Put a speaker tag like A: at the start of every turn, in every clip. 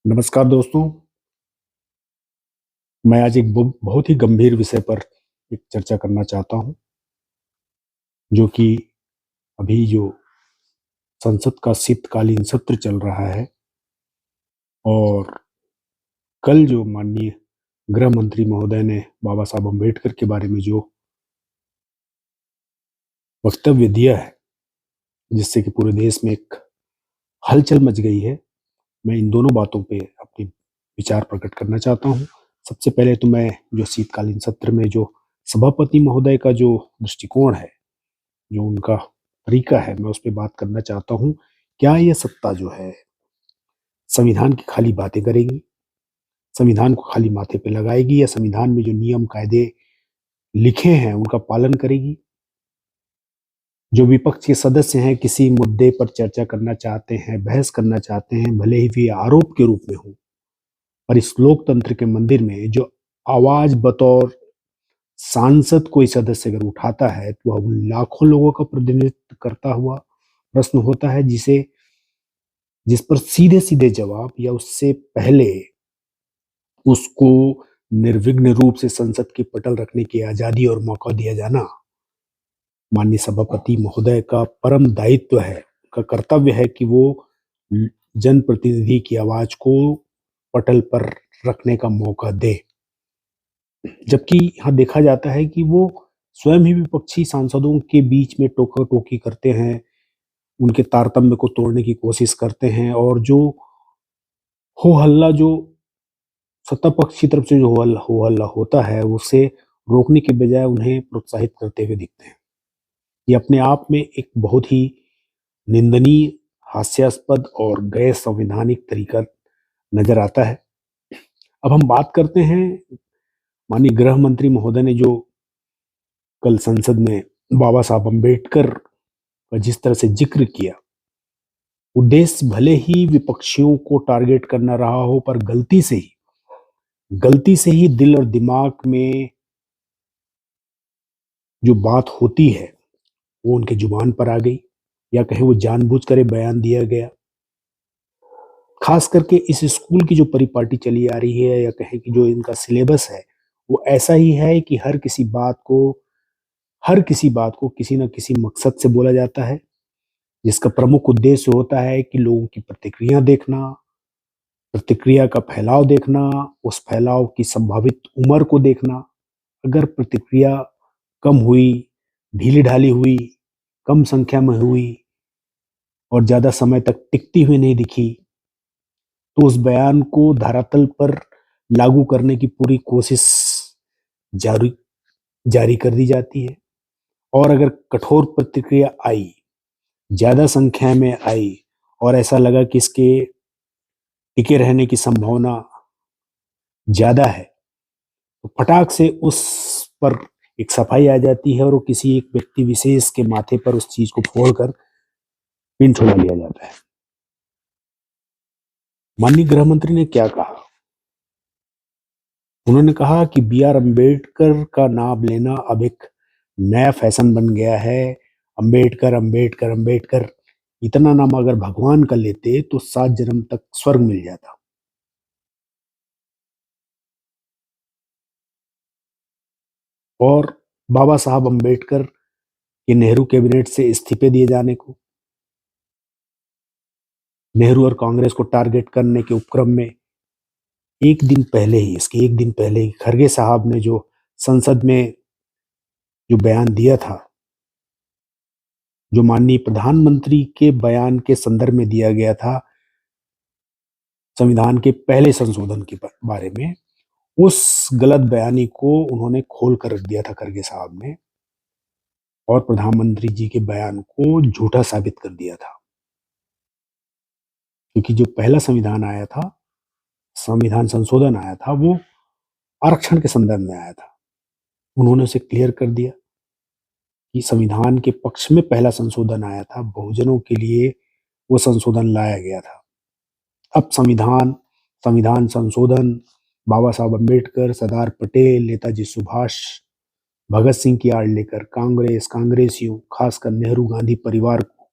A: नमस्कार दोस्तों। मैं आज एक बहुत ही गंभीर विषय पर एक चर्चा करना चाहता हूं, जो कि अभी जो संसद का शीतकालीन सत्र चल रहा है और कल जो माननीय गृह मंत्री महोदय ने बाबा साहब अम्बेडकर के बारे में जो वक्तव्य दिया है, जिससे कि पूरे देश में एक हलचल मच गई है। मैं इन दोनों बातों पे अपने विचार प्रकट करना चाहता हूं। सबसे पहले तो मैं जो शीतकालीन सत्र में जो सभापति महोदय का जो दृष्टिकोण है, जो उनका तरीका है, मैं उस पे बात करना चाहता हूँ। क्या ये सत्ता जो है संविधान की खाली बातें करेगी, संविधान को खाली माथे पे लगाएगी, या संविधान में जो नियम कायदे लिखे हैं उनका पालन करेगी? जो विपक्ष के सदस्य हैं, किसी मुद्दे पर चर्चा करना चाहते हैं, बहस करना चाहते हैं, भले ही वे आरोप के रूप में हो, पर इस लोकतंत्र के मंदिर में जो आवाज बतौर सांसद कोई सदस्य अगर उठाता है, तो वह उन लाखों लोगों का प्रतिनिधित्व करता हुआ प्रश्न होता है, जिस पर सीधे सीधे जवाब या उससे पहले उसको निर्विघ्न रूप से संसद की पटल रखने की आजादी और मौका दिया जाना माननीय सभापति महोदय का परम दायित्व है, का कर्तव्य है कि वो जनप्रतिनिधि की आवाज को पटल पर रखने का मौका दे। जबकि यहाँ देखा जाता है कि वो स्वयं ही विपक्षी सांसदों के बीच में टोका टोकी करते हैं, उनके तारतम्य को तोड़ने की कोशिश करते हैं, और जो हो हल्ला जो सत्ता पक्ष की तरफ से जो हो हल्ला होता है, उसे रोकने के बजाय उन्हें प्रोत्साहित करते हुए दिखते हैं। ये अपने आप में एक बहुत ही निंदनीय, हास्यास्पद और गैर संवैधानिक तरीका नजर आता है। अब हम बात करते हैं, माननीय गृह मंत्री महोदय ने जो कल संसद में बाबा साहब अम्बेडकर का जिस तरह से जिक्र किया, उद्देश्य भले ही विपक्षियों को टारगेट करना रहा हो, पर गलती से ही दिल और दिमाग में जो बात होती है वो उनके जुबान पर आ गई, या कहें वो जानबूझकर ये बयान दिया गया। खास करके इस स्कूल की जो परिपाटी चली आ रही है, या कहें कि जो इनका सिलेबस है, वो ऐसा ही है कि हर किसी बात को किसी न किसी मकसद से बोला जाता है, जिसका प्रमुख उद्देश्य होता है कि लोगों की प्रतिक्रिया देखना, प्रतिक्रिया का फैलाव देखना, उस फैलाव की संभावित उम्र को देखना। अगर प्रतिक्रिया कम हुई, ढीली-ढाली हुई, कम संख्या में हुई और ज़्यादा समय तक टिकती हुई नहीं दिखी, तो उस बयान को धरातल पर लागू करने की पूरी कोशिश जारी जारी कर दी जाती है। और अगर कठोर प्रतिक्रिया आई, ज़्यादा संख्या में आई, और ऐसा लगा कि इसके टिके रहने की संभावना ज़्यादा है, तो फटाक से उस पर एक सफाई आ जाती है, और वो किसी एक व्यक्ति विशेष के माथे पर उस चीज़ को फोड़कर पिन छुड़ा लिया जाता है। माननीय गृह मंत्री ने क्या कहा? उन्होंने कहा कि बी आर अम्बेडकर का नाम लेना अब एक नया फैशन बन गया है। अम्बेडकर, अम्बेडकर, अम्बेडकर, इतना नाम अगर भगवान का लेते तो 7 जन्म तक स्वर्ग मिल जाता। और बाबा साहब अम्बेडकर के नेहरू कैबिनेट से इस्तीफे दिए जाने को, नेहरू और कांग्रेस को टारगेट करने के उपक्रम में इसके एक दिन पहले ही खरगे साहब ने जो संसद में जो बयान दिया था, जो माननीय प्रधानमंत्री के बयान के संदर्भ में दिया गया था संविधान के पहले संशोधन के बारे में, उस गलत बयानी को उन्होंने खोल कर रख दिया था खरगे साहब ने, और प्रधानमंत्री जी के बयान को झूठा साबित कर दिया था। क्योंकि जो पहला संविधान संशोधन आया था, वो आरक्षण के संदर्भ में आया था। उन्होंने उसे क्लियर कर दिया कि संविधान के पक्ष में पहला संशोधन आया था, बहुजनों के लिए वो संशोधन लाया गया था। अब संविधान संशोधन बाबा साहब अम्बेडकर, सरदार पटेल, नेताजी सुभाष, भगत सिंह की आड़ लेकर कांग्रेसियों, खासकर नेहरू गांधी परिवार को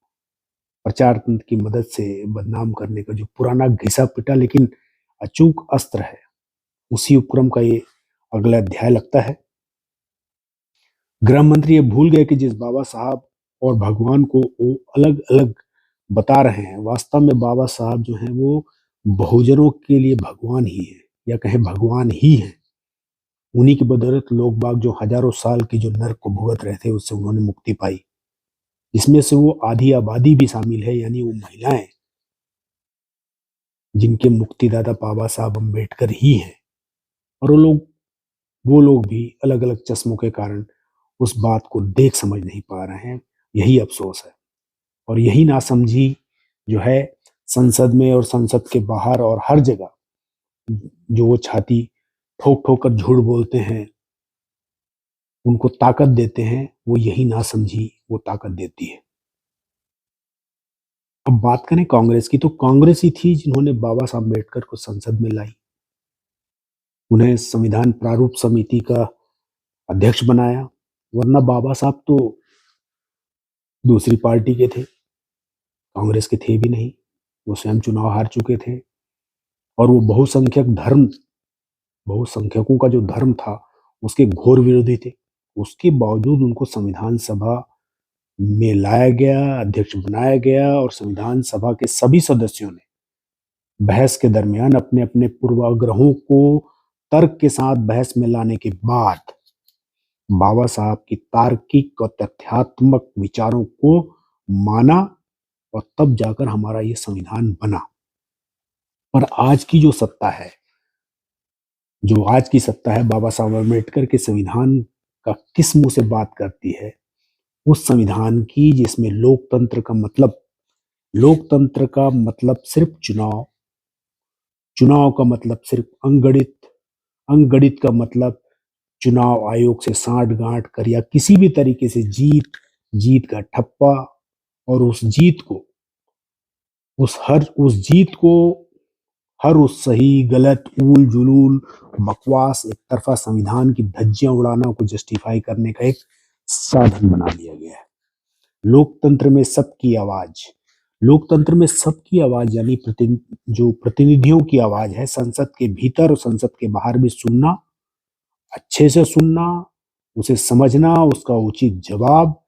A: प्रचार तंत्र की मदद से बदनाम करने का जो पुराना घिसा पिटा लेकिन अचूक अस्त्र है। उसी उपक्रम का ये अगला अध्याय लगता है। गृह मंत्री ये भूल गए कि जिस बाबा साहब और भगवान को वो अलग अलग बता रहे हैं, वास्तव में बाबा साहब जो हैं वो बहुजनों के लिए भगवान ही है, या कहें भगवान ही है। उन्हीं की बदौलत लोग बाग जो हजारों साल की जो नर्क को भुगत रहे थे, उससे उन्होंने मुक्ति पाई। इसमें से वो आधी आबादी भी शामिल है, यानी वो महिलाएं, जिनके मुक्तिदाता बाबा साहब अम्बेडकर ही हैं। और वो लोग भी अलग अलग चश्मों के कारण उस बात को देख समझ नहीं पा रहे हैं। यही अफसोस है। और यही नासमझी जो है संसद में और संसद के बाहर और हर जगह, जो वो छाती ठोक ठोक कर झूठ बोलते हैं, उनको ताकत देते हैं, वो यही नासमझी वो ताकत देती है। अब बात करें कांग्रेस की, तो कांग्रेस ही थी जिन्होंने बाबा साहब अम्बेडकर को संसद में लाई, उन्हें संविधान प्रारूप समिति का अध्यक्ष बनाया। वरना बाबा साहब तो दूसरी पार्टी के थे, कांग्रेस के थे भी नहीं। वो स्वयं चुनाव हार चुके थे और वो बहुसंख्यकों का जो धर्म था, उसके घोर विरोधी थे। उसके बावजूद उनको संविधान सभा में लाया गया, अध्यक्ष बनाया गया, और संविधान सभा के सभी सदस्यों ने बहस के दरमियान अपने अपने पूर्वाग्रहों को तर्क के साथ बहस में लाने के बाद बाबा साहब की तार्किक और तथ्यात्मक विचारों को माना, और तब जाकर हमारा ये संविधान बना। पर आज की जो सत्ता है, जो आज की सत्ता है, बाबा साहब अम्बेडकर के संविधान का किस मुंह से बात करती है? उस संविधान की जिसमें लोकतंत्र का मतलब सिर्फ चुनाव, चुनाव का मतलब सिर्फ अंगणित, अंगणित का मतलब चुनाव आयोग से साठ गांठ कर या किसी भी तरीके से जीत, जीत का ठप्पा, और उस जीत को हर उस सही गलत ऊल जुलूल बकवास एक तरफा संविधान की धज्जियां उड़ाना को जस्टिफाई करने का एक साधन बना लिया गया है। लोकतंत्र में सबकी आवाज, लोकतंत्र में सबकी आवाज यानी जो प्रतिनिधियों की आवाज है, संसद के भीतर और संसद के बाहर भी सुनना, अच्छे से सुनना, उसे समझना, उसका उचित जवाब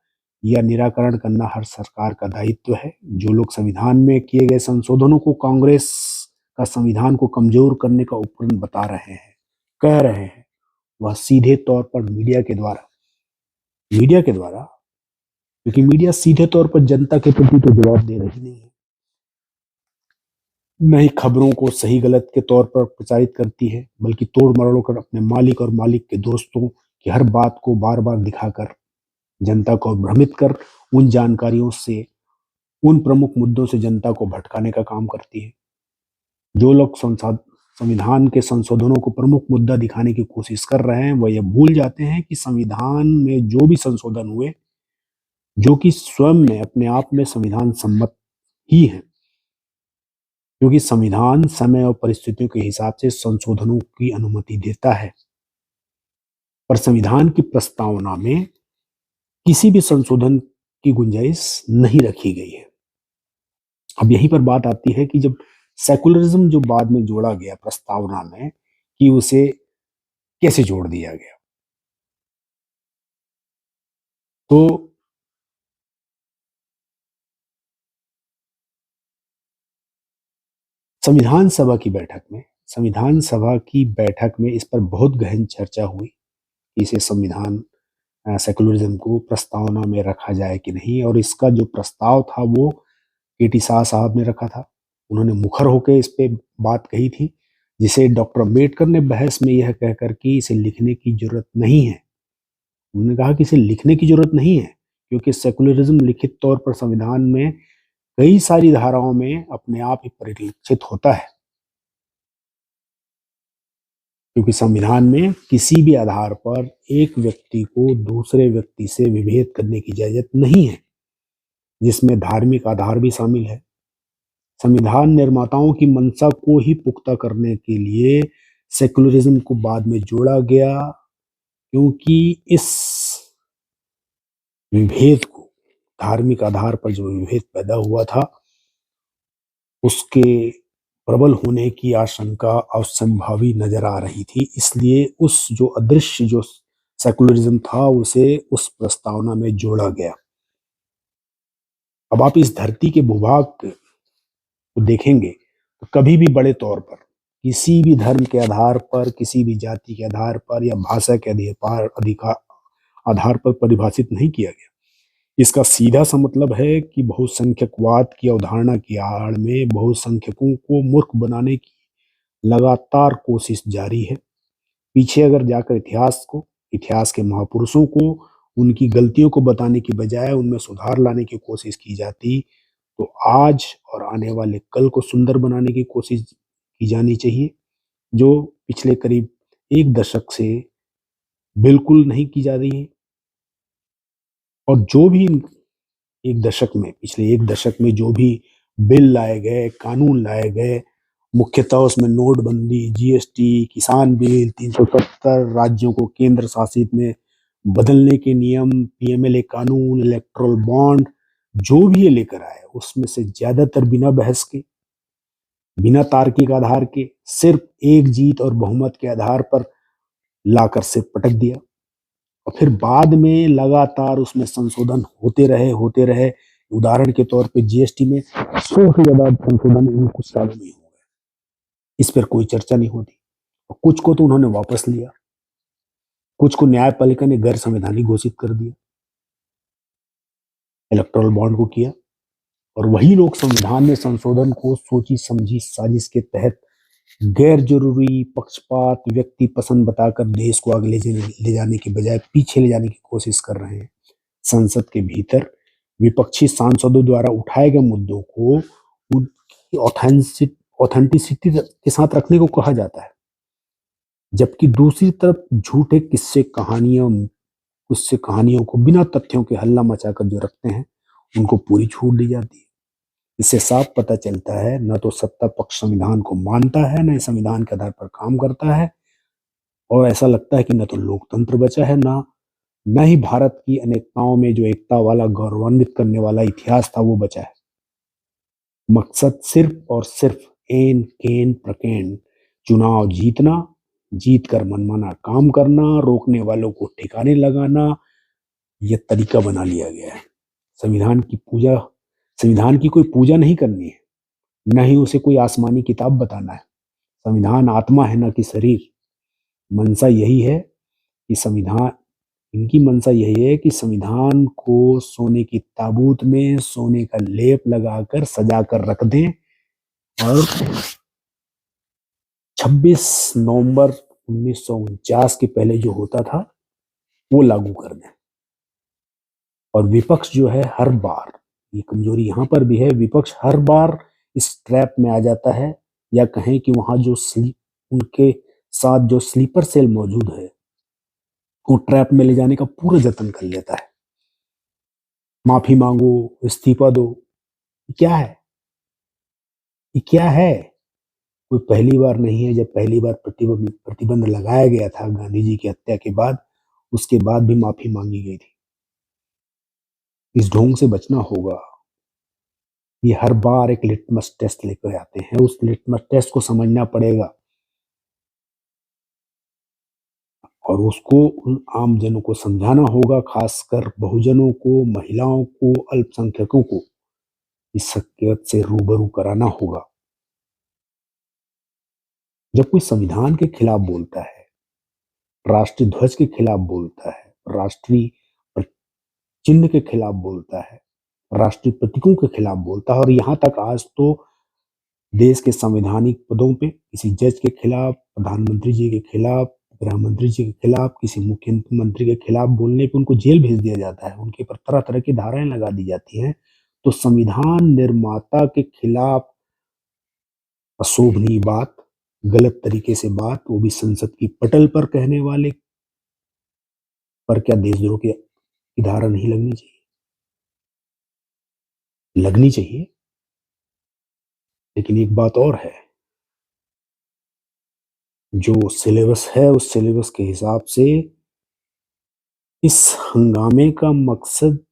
A: या निराकरण करना हर सरकार का दायित्व है। जो लोग संविधान में किए गए संशोधनों को कांग्रेस का संविधान को कमजोर करने का उपकरण बता रहे हैं, कह रहे हैं, वह सीधे तौर पर मीडिया के द्वारा, क्योंकि मीडिया सीधे तौर पर जनता के प्रति तो जवाब दे रही नहीं है, न ही खबरों को सही गलत के तौर पर प्रचारित करती है, बल्कि तोड़ मरोड़ कर अपने मालिक और मालिक के दोस्तों की हर बात को बार बार दिखाकर जनता को भ्रमित कर उन जानकारियों से, उन प्रमुख मुद्दों से जनता को भटकाने का काम करती है। जो लोग संविधान के संशोधनों को प्रमुख मुद्दा दिखाने की कोशिश कर रहे हैं, वह यह भूल जाते हैं कि संविधान में जो भी संशोधन हुए, जो कि स्वयं में अपने आप में संविधान सम्मत ही है, क्योंकि संविधान समय और परिस्थितियों के हिसाब से संशोधनों की अनुमति देता है। पर संविधान की प्रस्तावना में किसी भी संशोधन की गुंजाइश नहीं रखी गई है। अब यहीं पर बात आती है कि जब सेकुलरिज्म जो बाद में जोड़ा गया प्रस्तावना में, कि उसे कैसे जोड़ दिया गया। तो संविधान सभा की बैठक में इस पर बहुत गहन चर्चा हुई कि इसे सेकुलरिज्म को प्रस्तावना में रखा जाए कि नहीं। और इसका जो प्रस्ताव था वो केटी शाह साहब ने रखा था। उन्होंने मुखर होकर इस पे बात कही थी, जिसे डॉक्टर अम्बेडकर ने बहस में यह कहकर कि इसे लिखने की जरूरत नहीं है। उन्होंने कहा कि इसे लिखने की जरूरत नहीं है, क्योंकि सेकुलरिज्म लिखित तौर पर संविधान में कई सारी धाराओं में अपने आप ही परिलक्षित होता है, क्योंकि संविधान में किसी भी आधार पर एक व्यक्ति को दूसरे व्यक्ति से विभेद करने की इजाजत नहीं है, जिसमें धार्मिक आधार भी शामिल है। संविधान निर्माताओं की मंशा को ही पुख्ता करने के लिए सेकुलरिज्म को बाद में जोड़ा गया, क्योंकि इस विभेद को, धार्मिक आधार पर जो विभेद पैदा हुआ था, उसके प्रबल होने की आशंका असंभावी नजर आ रही थी। इसलिए उस जो अदृश्य जो सेकुलरिज्म था उसे उस प्रस्तावना में जोड़ा गया। अब आप इस धरती के भूभाग को देखेंगे तो कभी भी बड़े तौर पर किसी भी धर्म के आधार पर, किसी भी जाति के आधार पर या भाषा के अधिकार आधार पर परिभाषित नहीं किया गया। इसका सीधा सा मतलब है कि बहुसंख्यकवाद की अवधारणा की आड़ में बहुसंख्यकों को मूर्ख बनाने की लगातार कोशिश जारी है। पीछे अगर जाकर इतिहास के महापुरुषों को उनकी गलतियों को बताने की बजाय उनमें सुधार लाने की कोशिश की जाती, तो आज और आने वाले कल को सुंदर बनाने की कोशिश की जानी चाहिए, जो पिछले करीब 1 दशक से बिल्कुल नहीं की जा रही है। और जो भी 1 दशक में जो भी बिल लाए गए, कानून लाए गए, मुख्यतः उसमें नोटबंदी, जीएसटी, किसान बिल, 370 राज्यों को केंद्र शासित में बदलने के नियम, पीएमएलए कानून, इलेक्टोरल बॉन्ड, जो भी ये लेकर आए, उसमें से ज्यादातर बिना बहस के, बिना तार्किक आधार के, सिर्फ एक जीत और बहुमत के आधार पर लाकर सिर्फ पटक दिया। और फिर बाद में लगातार उसमें संशोधन होते रहे। उदाहरण के तौर पे जीएसटी में 100 से ज्यादा संशोधन इन कुछ सालों में हो गए। इस पर कोई चर्चा नहीं होती। और कुछ को तो उन्होंने वापस लिया, कुछ को न्यायपालिका ने गैर संवैधानिक घोषित कर दिया, इलेक्टोरल बॉन्ड को किया। और वही लोग संविधान में संशोधन को सोची समझी साजिश के तहत गैर जरूरी पक्षपात, व्यक्ति पसंद बताकर देश को आगे ले जाने के बजाय पीछे ले जाने की कोशिश कर रहे हैं। संसद के भीतर विपक्षी सांसदों द्वारा उठाए गए मुद्दों को उनकी ऑथेंटिसिटी के साथ रखने को कहा जाता है, जबकि दूसरी तरफ झूठे किस्से कहानियों को बिना तथ्यों के हल्ला मचाकर जो रखते हैं, उनको पूरी छूट दी जाती है। इससे साफ पता चलता है न तो सत्ता पक्ष संविधान को मानता है, न संविधान के आधार पर काम करता है। और ऐसा लगता है कि न तो लोकतंत्र बचा है, न ही भारत की अनेकताओं में जो एकता वाला गौरवान्वित करने वाला इतिहास था वो बचा है। मकसद सिर्फ और सिर्फ एन केन प्रकेंड चुनाव जीतना, जीत कर मनमाना काम करना, रोकने वालों को ठिकाने लगाना, यह तरीका बना लिया गया है। संविधान की कोई पूजा नहीं करनी है, न ही उसे कोई आसमानी किताब बताना है। संविधान आत्मा है, न कि शरीर। मंशा यही है कि इनकी मंशा यही है कि संविधान को सोने की ताबूत में सोने का लेप लगाकर सजा कर रख दें और 26 नवंबर 1949 के पहले जो होता था वो लागू कर दें। और विपक्ष जो है हर बार, ये कमजोरी यहां पर भी है, विपक्ष हर बार इस ट्रैप में आ जाता है, या कहें कि वहां जो उनके साथ जो स्लीपर सेल मौजूद है वो ट्रैप में ले जाने का पूरा जतन कर लेता है। माफी मांगो, इस्तीफा दो, क्या है ये? क्या है? कोई पहली बार नहीं है। जब पहली बार प्रतिबंध लगाया गया था गांधी जी की हत्या के बाद, उसके बाद भी माफी मांगी गई थी। इस ढोंग से बचना होगा। ये हर बार एक लिटमस टेस्ट लेकर आते हैं, उस लिटमस टेस्ट को समझना पड़ेगा और उसको उन आम जनों को समझाना होगा, खासकर बहुजनों को, महिलाओं को, अल्पसंख्यकों को इस हकीकत से रूबरू कराना होगा। जब कोई संविधान के खिलाफ बोलता है, राष्ट्रीय ध्वज के खिलाफ बोलता है, राष्ट्रीय चिन्ह के खिलाफ बोलता है, राष्ट्रीय प्रतीकों के खिलाफ बोलता है, और यहां तक आज तो देश के संवैधानिक पदों पे किसी जज के खिलाफ, प्रधानमंत्री जी के खिलाफ, गृह मंत्री जी के खिलाफ, किसी मुख्यमंत्री के खिलाफ बोलने पे उनको जेल भेज दिया जाता है, उनके पर तरह तरह की धाराएं लगा दी जाती हैं। तो संविधान निर्माता के खिलाफ अशोभनीय बात, गलत तरीके से बात, वो भी संसद की पटल पर कहने वाले पर क्या देशद्रोह की धारा नहीं लगनी चाहिए? लगनी चाहिए। लेकिन एक बात और है, जो सिलेबस है उस सिलेबस के हिसाब से इस हंगामे का मकसद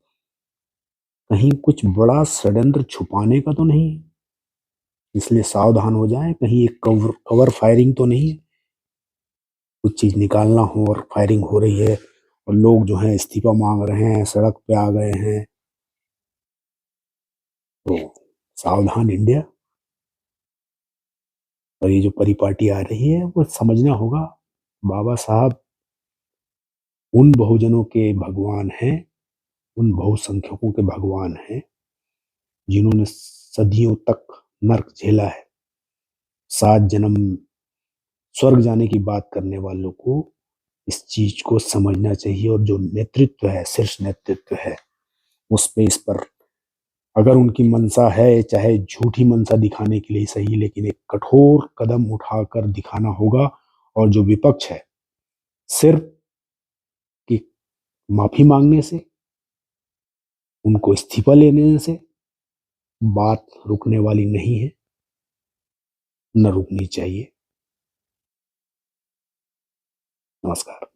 A: कहीं कुछ बड़ा षड्यंत्र छुपाने का तो नहीं है। इसलिए सावधान हो जाएं, कहीं एक कवर कवर फायरिंग तो नहीं है, कुछ चीज निकालना हो और फायरिंग हो रही है और लोग जो हैं इस्तीफा मांग रहे हैं, सड़क पे आ गए हैं। तो सावधान इंडिया। और ये जो परिपाटी आ रही है वो समझना होगा, बाबा साहब उन बहुजनों के भगवान हैं, उन बहुसंख्यकों के भगवान हैं जिन्होंने सदियों तक नर्क झेला है। 7 जन्म स्वर्ग जाने की बात करने वालों को इस चीज को समझना चाहिए। और जो नेतृत्व है, शीर्ष नेतृत्व है, उस पे इस पर अगर उनकी मंशा है, चाहे झूठी मंशा दिखाने के लिए सही, लेकिन एक कठोर कदम उठाकर दिखाना होगा। और जो विपक्ष है, सिर्फ कि माफी मांगने से, उनको इस्तीफा लेने से बात रुकने वाली नहीं है, न रुकनी चाहिए। नमस्कार।